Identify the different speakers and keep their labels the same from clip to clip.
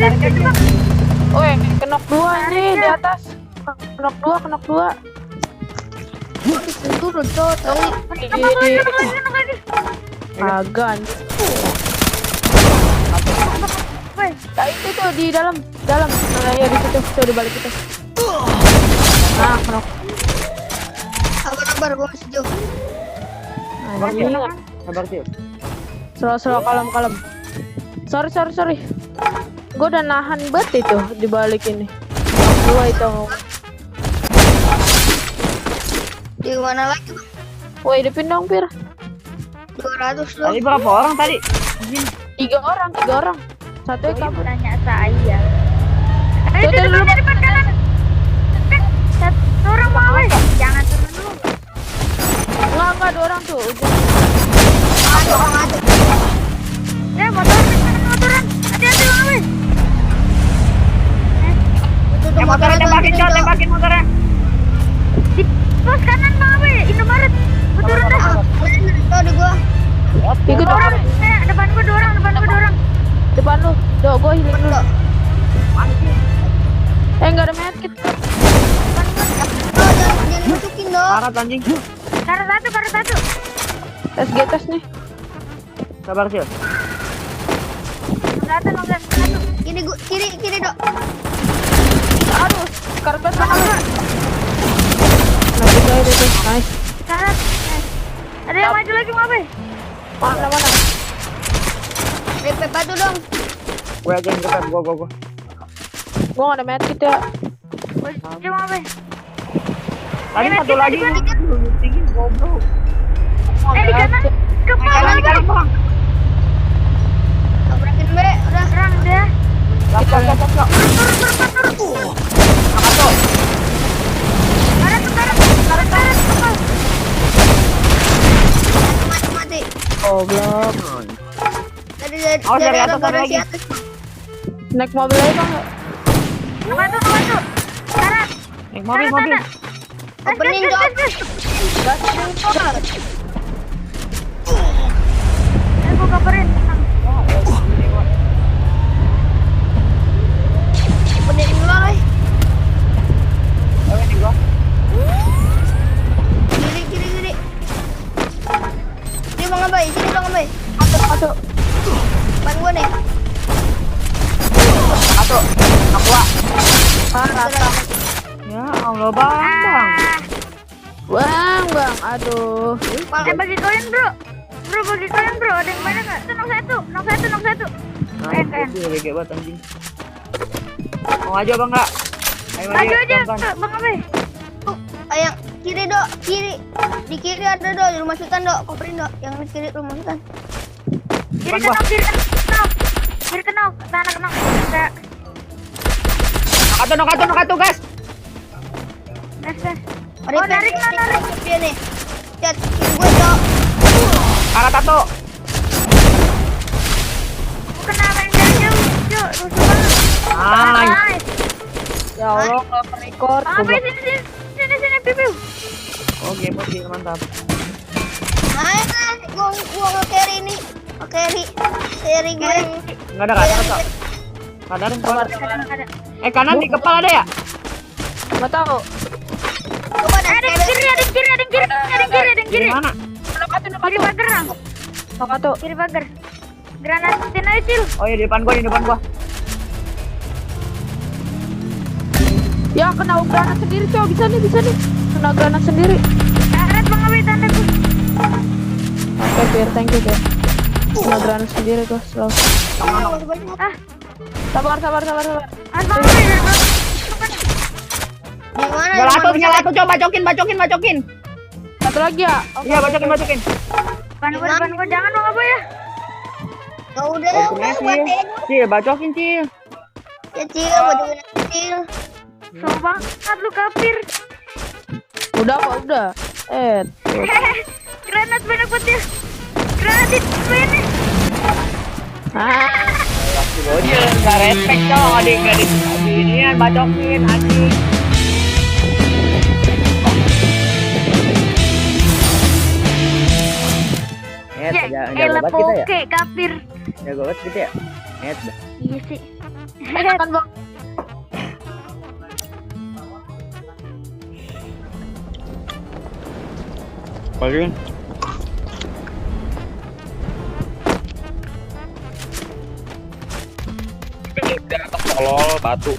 Speaker 1: Woi, kenok 2 nih di atas. Kenok 2.
Speaker 2: Turun cowok tadi.
Speaker 1: Agak anjir. Nah, itu tuh di dalam. Nah, ya di situ, tuh di balik itu. Nah, kenok.
Speaker 2: Sabar, gua masih jauh.
Speaker 1: Anjing.
Speaker 3: Sabar sih.
Speaker 1: Slow, kalem. Sorry. Gua udah nahan banget itu di balik ini. Dua itu.
Speaker 2: Di mana lagi?
Speaker 1: Woi, hidupin dong, Pir.
Speaker 2: 200 loh.
Speaker 3: Tadi berapa orang tadi?
Speaker 1: 3 orang. Satu kabur.
Speaker 4: Tanya saya.
Speaker 1: Tuh,
Speaker 4: Dulu di depan kanan. Satu orang mau. Jangan turun dulu.
Speaker 1: Enggak 2 orang tuh.
Speaker 2: Ada.
Speaker 4: Ya, motoran. Hati-hati Bang Abe.
Speaker 3: Motornya tembakin motornya.
Speaker 4: Di pos kanan Bang Abe, Indomaret. Gua turun dah.
Speaker 2: Tuh di gua.
Speaker 1: Ikut
Speaker 4: Orang. Depan gua 2 orang.
Speaker 1: depan lu. Dok, gua healing dulu.
Speaker 2: Tuh.
Speaker 1: Enggak ada medkit.
Speaker 2: Oh, jangan masukin dong.
Speaker 3: Parah anjing.
Speaker 4: Karena satu.
Speaker 1: SG tes nih.
Speaker 3: Sabar sih.
Speaker 4: Satu.
Speaker 2: Kiri dok.
Speaker 1: Aduh, karpet mana lu? Nice.
Speaker 4: Karat. Ada yang maju lagi Bang Abe.
Speaker 1: Mana?
Speaker 2: DP batu dong.
Speaker 3: Gue aja yang dekat, gua.
Speaker 1: Gua nggak ada medkit ya.
Speaker 4: Coba Bang Abe.
Speaker 3: Tadi satu lagi. Tinggi goblok.
Speaker 4: Di kanan. Kepala Bang.
Speaker 2: Tabrakin B. Udah.
Speaker 4: Serang dia.
Speaker 3: Gas.
Speaker 4: Turun.
Speaker 3: Satu.
Speaker 4: Karat.
Speaker 2: Mati.
Speaker 1: Oh, belum.
Speaker 2: Tadi
Speaker 3: Oh, dari atas
Speaker 2: ada
Speaker 3: lagi.
Speaker 2: atas.
Speaker 1: Naik mobil aja bang.
Speaker 4: Ngebantu. Karat.
Speaker 3: Naik mobil.
Speaker 2: Opening dok. Gas jempol.
Speaker 4: Gua kabarin.
Speaker 2: Opening dulu lah.
Speaker 3: Ini gua.
Speaker 2: Kiri. Sini Bang Abai.
Speaker 1: Satu.
Speaker 2: Depan gua nih.
Speaker 3: Satu. Aqua.
Speaker 1: Rata.
Speaker 3: Ya Allah, Bang.
Speaker 1: Bang. Aduh.
Speaker 4: Bagi koin bro. Bagi koin bro. Ada yang mana nggak? Itu nok satu. Keren.
Speaker 3: Gede banget anjing. Mau maju apa enggak? Ayo
Speaker 4: Maju aja
Speaker 3: pelan-pelan.
Speaker 4: Bang Abe.
Speaker 2: Yang kiri dok. Di kiri ada dok. Di rumah sultan dok. Koperin dok. Yang di kiri rumah sultan.
Speaker 4: Kiri kenok. Sana kenok. Enggak.
Speaker 3: Nok satu, guys.
Speaker 4: Tes.
Speaker 2: Ada
Speaker 4: Oh, narik.
Speaker 2: dia nih. Lihat kiri gua dok.
Speaker 3: Arah satu.
Speaker 4: Kena main dari jauh. Cuk, rusuh banget.
Speaker 3: Nice.
Speaker 1: Ya Allah, nggak record.
Speaker 4: Bang Abe sini piu.
Speaker 3: Oke, bos, mantap.
Speaker 2: Gua nge-carry nih. Carry gue.
Speaker 3: Enggak ada. Kadarin keluar.
Speaker 4: Ada.
Speaker 3: Kanan di kepala ada ya?
Speaker 1: Nggak tahu.
Speaker 2: Coba dah.
Speaker 4: Ada yang kiri.
Speaker 3: Di mana?
Speaker 4: Kiri pagar.
Speaker 1: Satu.
Speaker 4: Kiri pagar. Granatin aja Cil.
Speaker 3: Oh iya, di depan gua.
Speaker 1: Ya kena granat sendiri cow. Bisa nih. Kena granat sendiri.
Speaker 4: Karet Bang Abe tanda ku.
Speaker 1: Oke, Pir, thank you, Pir. Kena granat sendiri gua. Slow. Sabar.
Speaker 4: Bang Abe dari bawah.
Speaker 2: Di mana?
Speaker 3: Tinggal satu, coba bacokin.
Speaker 1: Satu lagi ya. Oke.
Speaker 3: Iya, bacokin.
Speaker 4: Depan gua jangan Bang Abe ya.
Speaker 2: Ya udah, buatin.
Speaker 3: Cil, bacokin, Cil.
Speaker 2: Kecil, buatin kecil.
Speaker 4: So banget lu kafir.
Speaker 1: Udah.
Speaker 4: Granat banyak banget ya. Granatin ini.
Speaker 3: Bocil, nggak respect cow, adik inian bacokin, anjing.
Speaker 4: Ya, elah poke kafir.
Speaker 3: Jago banget gitu ya. Net dah.
Speaker 4: Iya sih.
Speaker 1: Enakan bang.
Speaker 5: Pagi kan?
Speaker 3: Di atas tolol batu.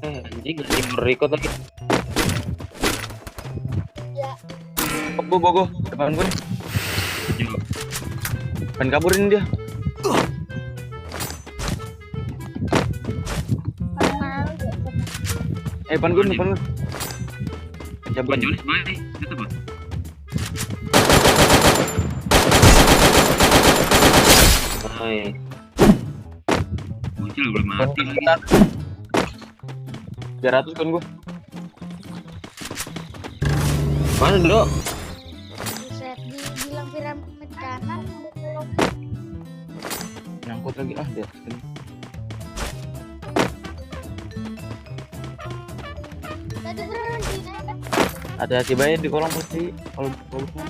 Speaker 3: Anjing merekod lagi.
Speaker 5: Bogo, depan gue nih. Pengen kaburin dia. Depan gue. Cabut.
Speaker 3: Hai.
Speaker 6: Bocil belum mati lagi.
Speaker 5: 300 kan gue.
Speaker 3: Mana dulu?
Speaker 4: Buset, dibilang piramid kanan.
Speaker 5: Nyangkut lagi di atas kan.
Speaker 4: Tadi berhenti.
Speaker 5: Hati-hati banget di kolong pasti kalau gobloknya.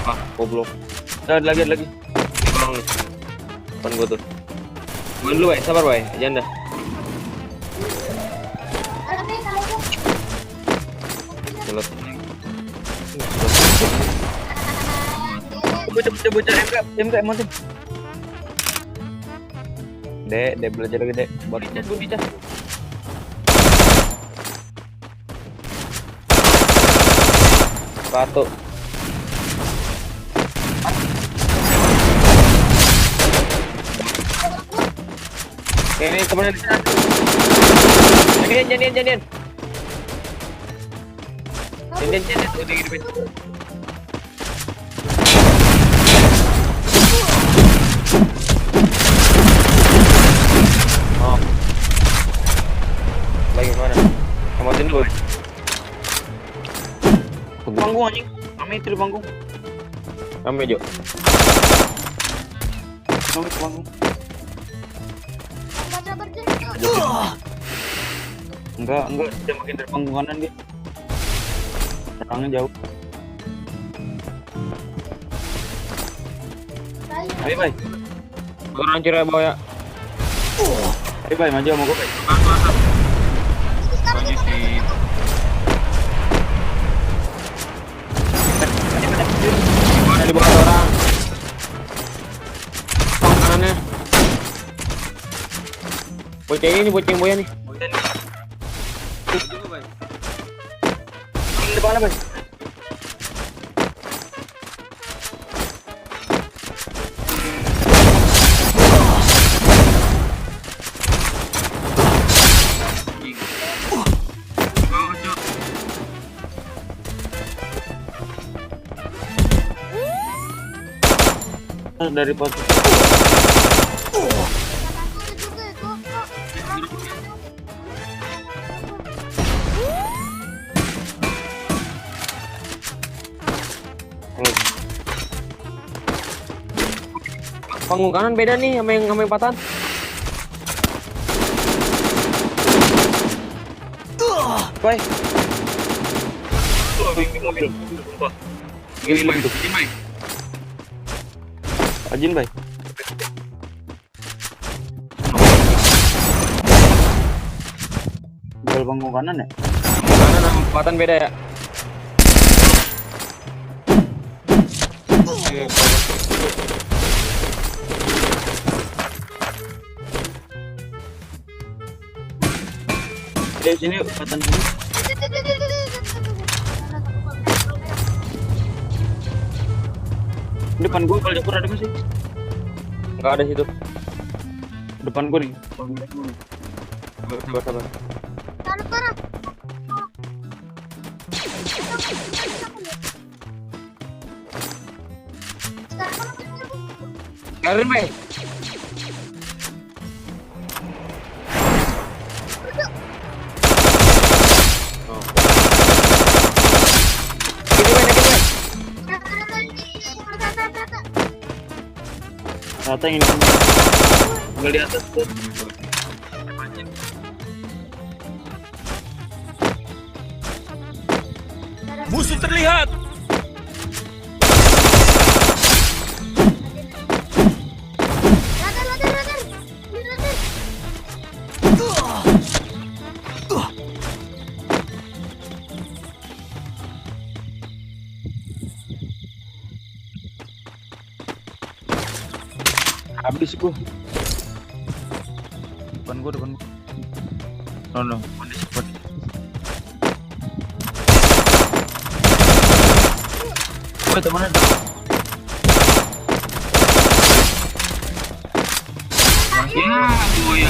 Speaker 3: Apa? Goblok.
Speaker 5: Ada lagi.
Speaker 3: Tolong nih. Depan gua tuh. Main dulu, Bay. Sabar, Bay. Janda. Selesai.
Speaker 5: Bocah MK emosi. Dek belajar lagi, Dek. Buat bisa.
Speaker 3: Batu. Ini temennya di sana. Jadian. Jadian. Udah hidupin. Oh. Lagi mana? Kamatin dulu.
Speaker 5: Panggung anjing. Kami itu di panggung.
Speaker 3: Kami Jo.
Speaker 5: Panggung.
Speaker 4: Baca berjaya.
Speaker 5: Enggak, dia makin dari panggung kanan dia. Terangnya jauh. Ayo, Bay.
Speaker 3: Orang hancur ya, bawa ya.
Speaker 5: Ayo, Bay, maju sama gue, Bay.
Speaker 6: Lagi sih.
Speaker 3: Mana di bawah orang? Tong kanannya. Bocah ini bocah yang boya nih.
Speaker 5: Di depan apa? Dari posisi
Speaker 3: Panggung kanan beda nih sama yang patahan.
Speaker 5: Bay.
Speaker 3: Mobil.
Speaker 6: Ini Bay.
Speaker 5: Ajin, Bay. Bel panggung kanan ya?
Speaker 3: Kanan sama patahan beda ya.
Speaker 5: Di sini patan sini. Depan gua kalau Japur ada nggak sih?
Speaker 3: Enggak ada situ.
Speaker 5: Depan gua nih.
Speaker 3: Sabar.
Speaker 4: Taruh parah.
Speaker 3: Karin, Bay.
Speaker 5: Rata yang ini. Tinggal di atas tuh.
Speaker 7: Musuh terlihat.
Speaker 2: Latar. Ini latar.
Speaker 5: Habis gua. Depan gua. No. Kondisi. Woi, teman ada.
Speaker 6: Ya, boy.